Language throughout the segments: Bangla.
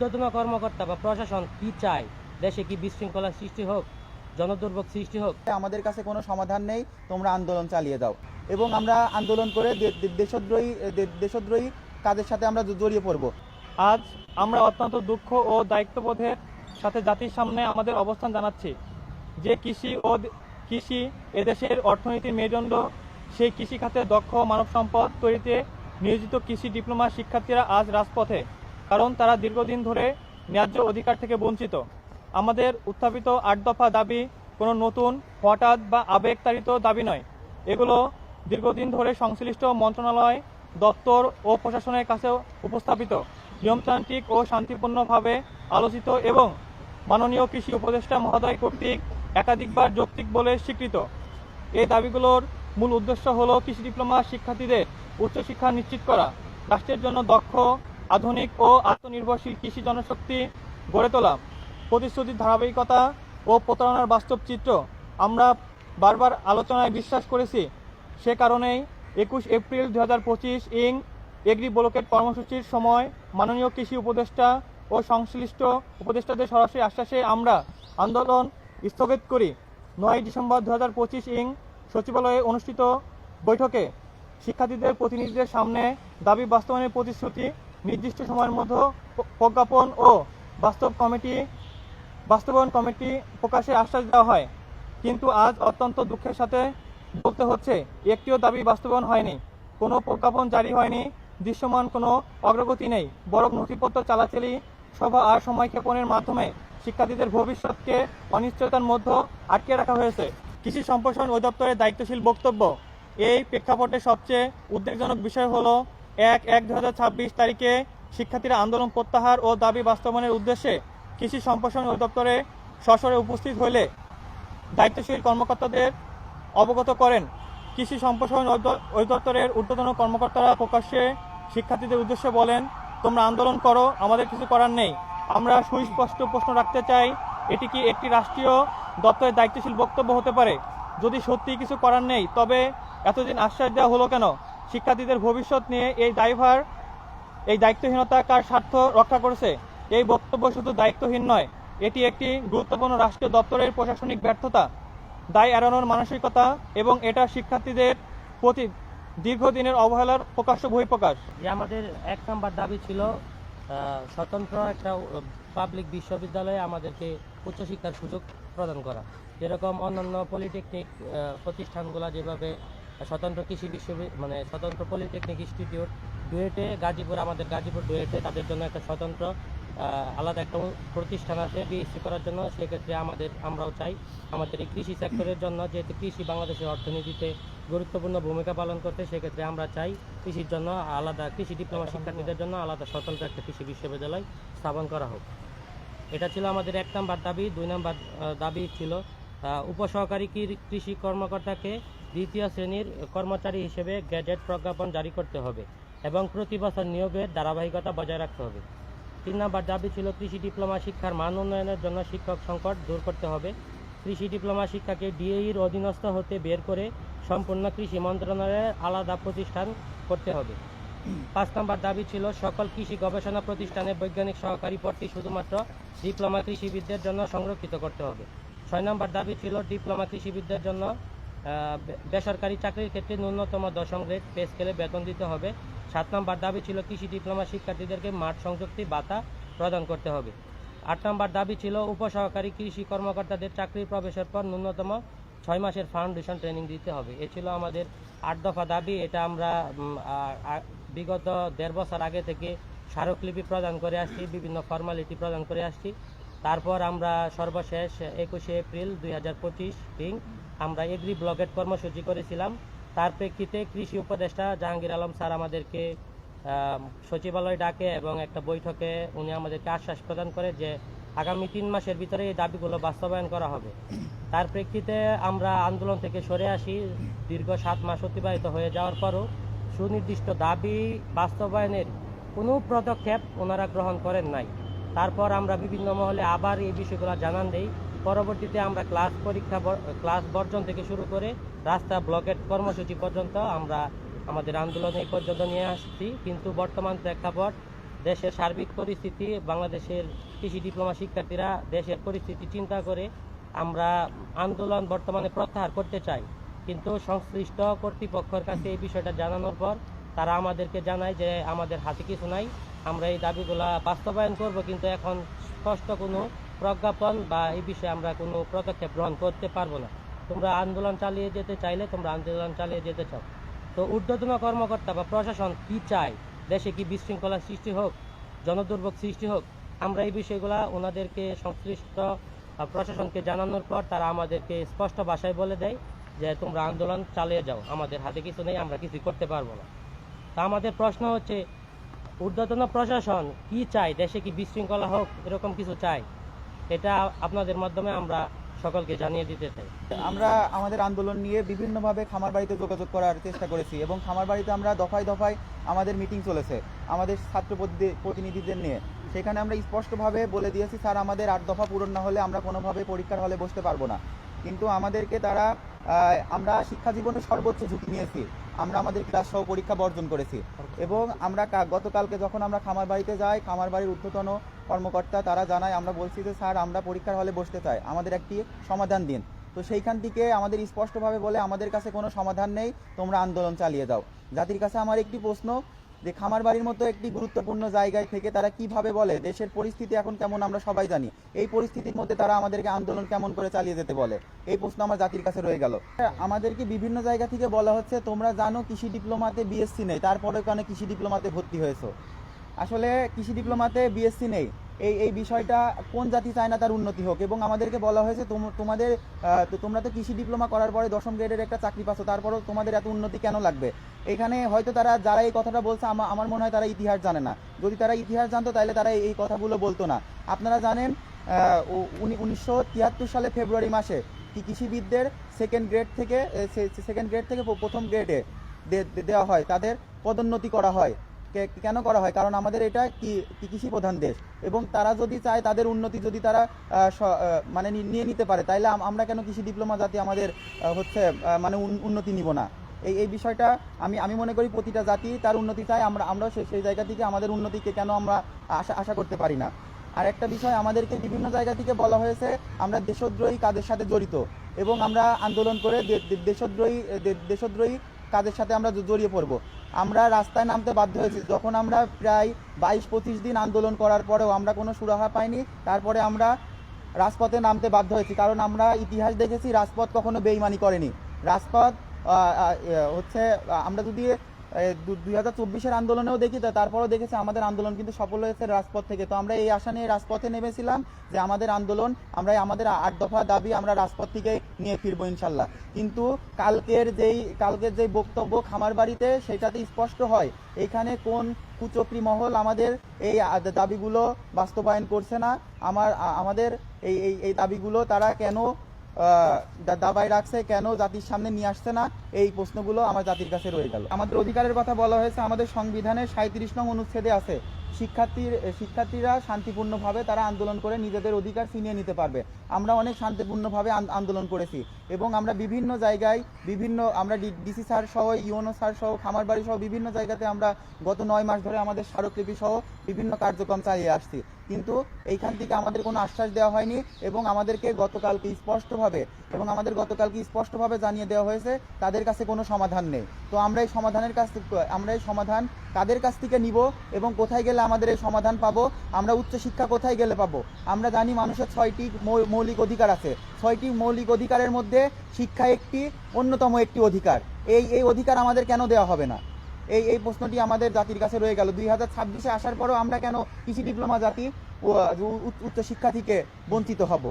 ঊর্ধ্বতন কর্মকর্তা বা প্রশাসন কি চায়? দেশে কি বিশৃঙ্খলা সৃষ্টি হোক, জনদুর্ভোগ সৃষ্টি হোক? আমাদের কাছে কোনো সমাধান নেই, তোমরা আন্দোলন চালিয়ে দাও এবং আমরা আন্দোলন করে দেশদ্রোহী কাজের সাথে আমরা জড়িয়ে পড়ব। আজ আমরা অত্যন্ত দুঃখ ও দায়িত্ববোধের সাথে জাতির সামনে আমাদের অবস্থান জানাচ্ছি যে কৃষি এদেশের অর্থনীতির মেরুদণ্ড। সেই কৃষি খাতে দক্ষ মানব সম্পদ তৈরিতে নিয়োজিত কৃষি ডিপ্লোমা শিক্ষার্থীরা আজ রাজপথে, কারণ তারা দীর্ঘদিন ধরে ন্যায্য অধিকার থেকে বঞ্চিত। আমাদের উত্থাপিত 8 দফা দাবি কোনো নতুন, হঠাৎ বা আবেগতাড়িত দাবি নয়। এগুলো দীর্ঘদিন ধরে সংশ্লিষ্ট মন্ত্রণালয়, দপ্তর ও প্রশাসনের কাছে উপস্থাপিত, নিয়মতান্ত্রিক ও শান্তিপূর্ণভাবে আলোচিত এবং মাননীয় কৃষি উপদেষ্টা মহোদয় কর্তৃক একাধিকবার যৌক্তিক বলে স্বীকৃত। এই দাবিগুলোর মূল উদ্দেশ্য হলো কৃষি ডিপ্লোমা শিক্ষার্থীদের উচ্চশিক্ষা নিশ্চিত করা, রাষ্ট্রের জন্য দক্ষ, আধুনিক ও আত্মনির্ভরশীল কৃষি জনশক্তি গড়ে তোলা। প্রতিশ্রুতির ধারাবাহিকতা ও প্রতারণার বাস্তব চিত্র আমরা বারবার আলোচনায় বিশ্বাস করেছি। সে কারণেই 21 এপ্রিল 2025 এগ্রি ব্লকেট কর্মসূচির সময় মাননীয় কৃষি উপদেষ্টা ও সংশ্লিষ্ট উপদেষ্টাদের সরাসরি আশ্বাসে আমরা আন্দোলন স্থগিত করি। 9 ডিসেম্বর 2025 সচিবালয়ে অনুষ্ঠিত বৈঠকে শিক্ষার্থীদের প্রতিনিধিদের সামনে দাবি বাস্তবায়নের প্রতিশ্রুতি, নির্দিষ্ট সময়ের মধ্যে প্রজ্ঞাপন ও বাস্তবায়ন কমিটি প্রকাশে আশ্বাস দেওয়া হয়। কিন্তু আজ অত্যন্ত দুঃখের সাথে বলতে হচ্ছে, একটিও দাবি বাস্তবায়ন হয়নি, কোনো প্রজ্ঞাপন জারি হয়নি, দৃশ্যমান কোনো অগ্রগতি নেই, বরং নথিপত্র চালাচালি, সভা আর সময়ক্ষেপণের মাধ্যমে শিক্ষার্থীদের ভবিষ্যৎকে অনিশ্চয়তার মধ্যে আটকে রাখা হয়েছে। কৃষি সম্প্রসারণ অধিদপ্তরের দায়িত্বশীল বক্তব্য, এই প্রেক্ষাপটে সবচেয়ে উদ্বেগজনক বিষয় হলো 1/1/2026 তারিখে শিক্ষার্থীরা আন্দোলন প্রত্যাহার ও দাবি বাস্তবায়নের উদ্দেশ্যে কৃষি সম্প্রসারণ অধিদপ্তরে সশরে উপস্থিত হলে দায়িত্বশীল কর্মকর্তাদের অবগত করেন। কৃষি সম্প্রসারণ অধিদপ্তরের ঊর্ধ্বতন কর্মকর্তারা প্রকাশ্যে শিক্ষার্থীদের উদ্দেশ্যে বলেন, তোমরা আন্দোলন করো, আমাদের কিছু করার নেই। আমরা সুস্পষ্ট প্রশ্ন রাখতে চাই, এটি কি একটি রাষ্ট্রীয় দপ্তরের দায়িত্বশীল বক্তব্য হতে পারে? যদি সত্যি কিছু করার নেই, তবে এতদিন আশ্বাস দেওয়া হলো কেন? শিক্ষার্থীদের ভবিষ্যৎ নিয়ে এই দায়িত্বহীনতা কার স্বার্থ রক্ষা করেছে? এই বক্তব্য শুধু দায়িত্বহীন নয়, এটি একটি গুরুত্বপূর্ণ রাষ্ট্রীয় দপ্তরের প্রশাসনিক ব্যর্থতা, দায় এড়ানোর মানসিকতা এবং এটা শিক্ষার্থীদের প্রতি দীর্ঘদিনের অবহেলার প্রকাশ্য বহিঃপ্রকাশ। যে আমাদের 1 নম্বর দাবি ছিল স্বতন্ত্র একটা পাবলিক বিশ্ববিদ্যালয়ে আমাদেরকে উচ্চশিক্ষার সুযোগ প্রদান করা। যেরকম অন্যান্য পলিটেকনিক প্রতিষ্ঠানগুলো যেভাবে স্বতন্ত্র কৃষি স্বতন্ত্র পলিটেকনিক ইনস্টিটিউট ডুয়েটে, আমাদের গাজীপুর ডুয়েটে তাদের জন্য একটা স্বতন্ত্র আলাদা একটা প্রতিষ্ঠান আছে বিএসসি করার জন্য। সেক্ষেত্রে আমরাও চাই আমাদের এই কৃষি সেক্টরের জন্য, যেহেতু কৃষি বাংলাদেশের অর্থনীতিতে গুরুত্বপূর্ণ ভূমিকা পালন করতে, সেক্ষেত্রে আমরা চাই কৃষির জন্য আলাদা, কৃষি ডিপ্লোমা শিক্ষার্থীদের জন্য আলাদা স্বতন্ত্র একটা কৃষি বিশ্ববিদ্যালয় স্থাপন করা হোক। এটা ছিল আমাদের 1 নম্বর দাবি। 2 নম্বর দাবি ছিল উপসহকারী কৃষি কর্মকর্তাকে 2য় শ্রেণীর কর্মচারী হিসেবে গ্যাজেট প্রজ্ঞাপন জারি করতে হবে এবং প্রতি বছর নিয়োগের ধারাবাহিকতা বজায় রাখতে হবে। 3 নম্বর দাবি ছিল কৃষি ডিপ্লোমা শিক্ষার মান উন্নয়নের জন্য শিক্ষক সংকট দূর করতে হবে। কৃষি ডিপ্লোমা শিক্ষাকে ডিএইর অধীনস্থ হতে বের করে সম্পূর্ণ কৃষি মন্ত্রণালয়ের আলাদা প্রতিষ্ঠান করতে হবে। 5 নম্বর দাবি ছিল সকল কৃষি গবেষণা প্রতিষ্ঠানে বৈজ্ঞানিক সহকারী পদটি শুধুমাত্র ডিপ্লোমা কৃষিবিদদের জন্য সংরক্ষিত করতে হবে। 6 নম্বর দাবি ছিল ডিপ্লোমা কৃষিবিদদের জন্য বেসরকারি চাকরির ক্ষেত্রে ন্যূনতম 10 গ্রেড পে স্কেলে বেতন দিতে হবে। 7 নম্বর দাবি ছিল কৃষি ডিপ্লোমা শিক্ষার্থীদেরকে মাঠ সংযুক্তি ভাতা প্রদান করতে হবে। 8 নম্বর দাবি ছিল উপসহকারী কৃষি কর্মকর্তাদের চাকরি প্রবেশের পর ন্যূনতম 6 মাসের ফাউন্ডেশন ট্রেনিং দিতে হবে। এ ছিল আমাদের 8 দফা দাবি। এটা আমরা বিগত 1.5 বছর আগে থেকে স্মারকলিপি প্রদান করে আসছি, বিভিন্ন ফর্মালিটি প্রদান করে আসছি। তারপর আমরা সর্বশেষ 21 এপ্রিল 2025 আমরা এগ্রি ব্লকেট কর্মসূচি করেছিলাম। তার প্রেক্ষিতে কৃষি উপদেষ্টা জাহাঙ্গীর আলম স্যার আমাদেরকে সচিবালয় ডাকে এবং একটা বৈঠকে উনি আমাদেরকে আশ্বাস প্রদান করে যে আগামী 3 মাসের ভিতরে এই দাবিগুলো বাস্তবায়ন করা হবে। তার প্রেক্ষিতে আমরা আন্দোলন থেকে সরে আসি। দীর্ঘ 7 মাস অতিবাহিত হয়ে যাওয়ার পরও সুনির্দিষ্ট দাবি বাস্তবায়নের কোনো পদক্ষেপ ওনারা গ্রহণ করেন নাই। তারপর আমরা বিভিন্ন মহলে আবার এই বিষয়গুলো জানান দেই। পরবর্তীতে আমরা ক্লাস বর্জন থেকে শুরু করে রাস্তা ব্লকেট কর্মসূচি পর্যন্ত আমরা আমাদের আন্দোলন এই পর্যন্ত নিয়ে আসছি। কিন্তু বর্তমান প্রেক্ষাপট দেশের সার্বিক পরিস্থিতি, বাংলাদেশের কৃষি ডিপ্লোমা শিক্ষার্থীরা দেশের পরিস্থিতি চিন্তা করে আমরা আন্দোলন বর্তমানে প্রত্যাহার করতে চাই। কিন্তু সংশ্লিষ্ট কর্তৃপক্ষের কাছে এই বিষয়টা জানানোর পর তারা আমাদেরকে জানায় যে আমাদের হাতে কিছু নাই, আমরা এই দাবিগুলা বাস্তবায়ন করব, কিন্তু এখন স্পষ্ট কোনো প্রজ্ঞাপন বা এই বিষয়ে আমরা কোনো পদক্ষেপ গ্রহণ করতে পারবো না। তোমরা আন্দোলন চালিয়ে যেতে চাইলে তোমরা আন্দোলন চালিয়ে যেতে চাও। তো ঊর্ধ্বতন কর্মকর্তা বা প্রশাসন কি চায়, দেশে কি বিশৃঙ্খলা সৃষ্টি হোক, জনদুর্ভোগ সৃষ্টি হোক, আমরা এই বিষয়গুলা ওনাদেরকে সংশ্লিষ্ট প্রশাসনকে জানানোর পর তারা আমাদেরকে স্পষ্ট ভাষায় বলে দেয় যে তোমরা আন্দোলন চালিয়ে যাও, আমাদের হাতে কিছু নেই, আমরা কিছু করতে পারবো না। তা আমাদের প্রশ্ন হচ্ছে, ঊর্ধ্বতন প্রশাসন কি চায়, দেশে কি বিশৃঙ্খলা হোক, এরকম কিছু চায়? এটা আপনাদের মাধ্যমে আমরা সকলকে জানিয়ে দিতে চাই। আমরা আমাদের আন্দোলন নিয়ে বিভিন্নভাবে খামারবাড়িতে যোগাযোগ করার চেষ্টা করেছি এবং খামারবাড়িতে আমরা দফায় দফায় আমাদের মিটিং চলেছে আমাদের ছাত্র প্রতিনিধিদের নিয়ে। সেখানে আমরা স্পষ্টভাবে বলে দিয়েছি, স্যার আমাদের 8 দফা পূরণ না হলে আমরা কোনোভাবে পরীক্ষার হলে বসতে পারবো না। কিন্তু আমাদেরকে তারা আমরা শিক্ষা জীবনে সর্বোচ্চ ঝুঁকি নিয়েছি, আমরা আমাদের ক্লাস সহ পরীক্ষা বর্জন করেছি। এবং আমরা গতকালকে যখন আমরা খামারবাড়িতে যাই, খামারবাড়ির ঊর্ধ্বতন কর্মকর্তা তারা জানায়, আমরা বলছি যে স্যার আমরা পরীক্ষার হলে বসতে চাই, আমাদের একটি সমাধান দিন। তো সেইখান থেকে আমাদের স্পষ্টভাবে বলে আমাদের কাছে কোনো সমাধান নেই, তোমরা আন্দোলন চালিয়ে দাও। জাতির কাছে আমার একটি প্রশ্ন, যে খামারবাড়ির মতো একটি গুরুত্বপূর্ণ জায়গায় থেকে তারা কিভাবে বলে দেশের পরিস্থিতি এখন কেমন আমরা সবাই জানি, এই পরিস্থিতির মধ্যে তারা আমাদেরকে আন্দোলন কেমন করে চালিয়ে যেতে বলে? এই প্রশ্ন আমার জাতির কাছে রয়ে গেল। আমাদেরকে বিভিন্ন জায়গা থেকে বলা হচ্ছে তোমরা জানো কৃষি ডিপ্লোমাতে বিএসসি নেই, তারপরে কেন কৃষি ডিপ্লোমাতে ভর্তি হয়েছো? আসলে কৃষি ডিপ্লোমাতে বিএসসি নেই, এই বিষয়টা কোন জাতি চায় না তার উন্নতি হোক। এবং আমাদেরকে বলা হয়েছে তোমরা তো কৃষি ডিপ্লোমা করার পরে 10ম গ্রেডের একটা চাকরি পাচ্ছ, তারপরেও তোমাদের এত উন্নতি কেন লাগবে? এখানে হয়তো তারা যারা এই কথাটা বলছে আমার মনে হয় তারা ইতিহাস জানে না। যদি তারা ইতিহাস জানতো তাহলে তারা এই কথাগুলো বলতো না। আপনারা জানেন 1973 সালে ফেব্রুয়ারি মাসে কৃষিবিদদের সেকেন্ড গ্রেড থেকে প্রথম গ্রেডে দেওয়া হয়, তাদের পদোন্নতি করা হয়। কেন করা হয়? কারণ আমাদের এটা কৃষি প্রধান দেশ এবং তারা যদি চায় তাদের উন্নতি যদি তারা মানে নিয়ে নিতে পারে, তাইলে আমরা কেন কৃষি ডিপ্লোমা জাতি আমাদের মানে উন্নতি নিব না? এই বিষয়টা আমি মনে করি প্রতিটা জাতি তার উন্নতি চায়, আমরাও সেই জায়গা থেকে আমাদের উন্নতিকে কেন আমরা আশা করতে পারি না? আর একটা বিষয়, আমাদেরকে বিভিন্ন জায়গা থেকে বলা হয়েছে আমরা দেশদ্রোহী কাজের সাথে জড়িত এবং আমরা আন্দোলন করে দেশদ্রোহী কাজের সাথে আমরা জড়িয়ে পড়ব। আমরা রাস্তায় নামতে বাধ্য হয়েছি যখন আমরা প্রায় 22-25 দিন আন্দোলন করার পরেও আমরা কোনো সুরাহা পাইনি। তারপরে আমরা রাজপথে নামতে বাধ্য হয়েছি, কারণ আমরা ইতিহাস দেখেছি রাজপথ কখনো বেইমানি করেনি। রাজপথ আমরা যদি 2024-এর আন্দোলনেও দেখি, তারপরেও দেখেছি আমাদের আন্দোলন কিন্তু সফল হয়েছে রাজপথ থেকে। তো আমরা এই আশা নিয়ে রাজপথে নেমেছিলাম যে আমাদের আন্দোলন, আমাদের 8 দফা দাবি আমরা রাজপথ থেকে নিয়ে ফিরবো ইনশাল্লাহ। কিন্তু কালকের যেই বক্তব্য খামারবাড়িতে, সেটাতে স্পষ্ট হয় এখানে কোন কুচক্রী মহল আমাদের এই দাবিগুলো বাস্তবায়ন করছে না। আমাদের এই দাবিগুলো তারা কেন দাবায় রাখছে, কেন জাতির সামনে নিয়ে আসছে না, এই প্রশ্নগুলো আমার জাতির কাছে রয়ে গেল। আমাদের অধিকারের কথা বলা হয়েছে, আমাদের সংবিধানের 37 নং অনুচ্ছেদে আছে শিক্ষার্থীরা শান্তিপূর্ণভাবে তারা আন্দোলন করে নিজেদের অধিকার ছিনিয়ে নিতে পারবে। আমরা অনেক শান্তিপূর্ণভাবে আন্দোলন করেছি এবং আমরা বিভিন্ন জায়গায় আমরা ডিসি স্যার সহ, ইউএনও স্যার সহ, খামারবাড়ি সহ বিভিন্ন জায়গাতে আমরা গত 9 মাস ধরে আমাদের স্মারকলিপি সহ বিভিন্ন কার্যক্রম চালিয়ে আসছি। কিন্তু এইখান থেকে আমাদের কোনো আশ্বাস দেওয়া হয়নি এবং আমাদেরকে গতকালকে স্পষ্টভাবে জানিয়ে দেওয়া হয়েছে তাদের কাছে কোনো সমাধান নেই। তো আমরা এই সমাধান কাদের কাছ থেকে নিব এবং কোথায় গেলে আমাদের এই সমাধান পাবো? আমরা উচ্চশিক্ষা কোথায় গেলে পাবো? আমরা জানি মানুষের 6টি মৌলিক অধিকার আছে। 6টি মৌলিক অধিকারের মধ্যে শিক্ষা একটি অন্যতম একটি অধিকার। এই অধিকার আমাদের কেন দেওয়া হবে না? এই প্রশ্নটি আমাদের জাতির কাছে রয়ে গেল। 2026-এ আসার পরেও আমরা কেন কৃষি ডিপ্লোমা জাতি উচ্চশিক্ষা থেকে বঞ্চিত হব?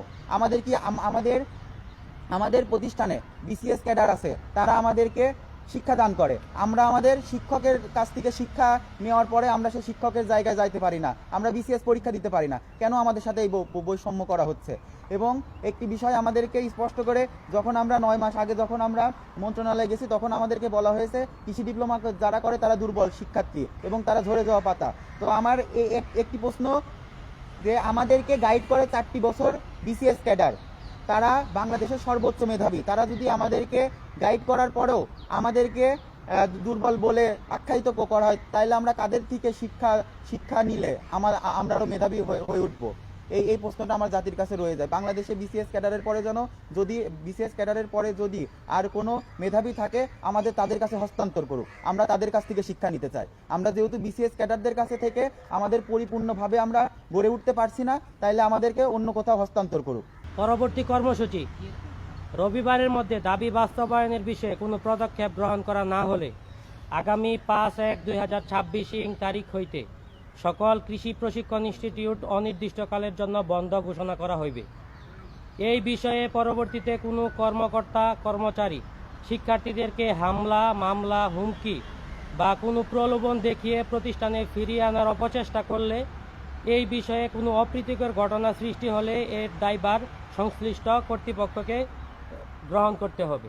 আমাদের প্রতিষ্ঠানে বিসিএস ক্যাডার আছে, তারা আমাদেরকে শিক্ষাদান করে। আমরা আমাদের শিক্ষকের কাছ থেকে শিক্ষা নেওয়ার পরে আমরা সেই শিক্ষকের জায়গায় যাইতে পারি না, আমরা বিসিএস পরীক্ষা দিতে পারি না। কেন আমাদের সাথে এই বৈষম্য করা হচ্ছে? এবং একটি বিষয় আমাদেরকে স্পষ্ট করে, যখন আমরা 9 মাস আগে যখন আমরা মন্ত্রণালয়ে গেছি, তখন আমাদেরকে বলা হয়েছে কৃষি ডিপ্লোমা যারা করে তারা দুর্বল শিক্ষার্থী এবং তারা ঝরে যাওয়া পাতা। তো আমার একটি প্রশ্ন, যে আমাদেরকে গাইড করে 4টি বছর বিসিএস ক্যাডার, তারা বাংলাদেশের সর্বোচ্চ মেধাবী, তারা যদি আমাদেরকে গাইড করার পরেও আমাদেরকে দুর্বল বলে আখ্যায়িত করা হয়, তাইলে আমরা কাদের থেকে শিক্ষা নিলে আমরা আরো মেধাবী হয়ে উঠবো? এই প্রশ্নটা আমার জাতির কাছে রয়ে যায়। বাংলাদেশে বিসিএস ক্যাডারের পরে যদি আর কোনো মেধাবী থাকে আমাদের তাদের কাছে হস্তান্তর করুক, আমরা তাদের কাছ থেকে শিক্ষা নিতে চাই। আমরা যেহেতু বিসিএস ক্যাডারদের কাছে থেকে আমাদের পরিপূর্ণভাবে আমরা গড়ে উঠতে পারছি না, তাইলে আমাদেরকে অন্য কোথাও হস্তান্তর করুক। পরবর্তী কর্মসূচি: রবিবারের মধ্যে দাবি বাস্তবায়নের বিষয়ে কোনো পদক্ষেপ গ্রহণ করা না হলে আগামী 5/1/2026 তারিখ হইতে সকল কৃষি প্রশিক্ষণ ইনস্টিটিউট অনির্দিষ্টকালের জন্য বন্ধ ঘোষণা করা হইবে। এই বিষয়ে পরবর্তীতে কোনো কর্মচারী শিক্ষার্থীদেরকে হামলা, মামলা, হুমকি বা কোনো প্রলোভন দেখিয়ে প্রতিষ্ঠানে ফিরিয়ে আনার অপচেষ্টা করলে, এই বিষয়ে কোনো অপ্রীতিকর ঘটনা সৃষ্টি হলে এর দায়ভার সংশ্লিষ্ট কর্তৃপক্ষকে গ্রহণ করতে হবে।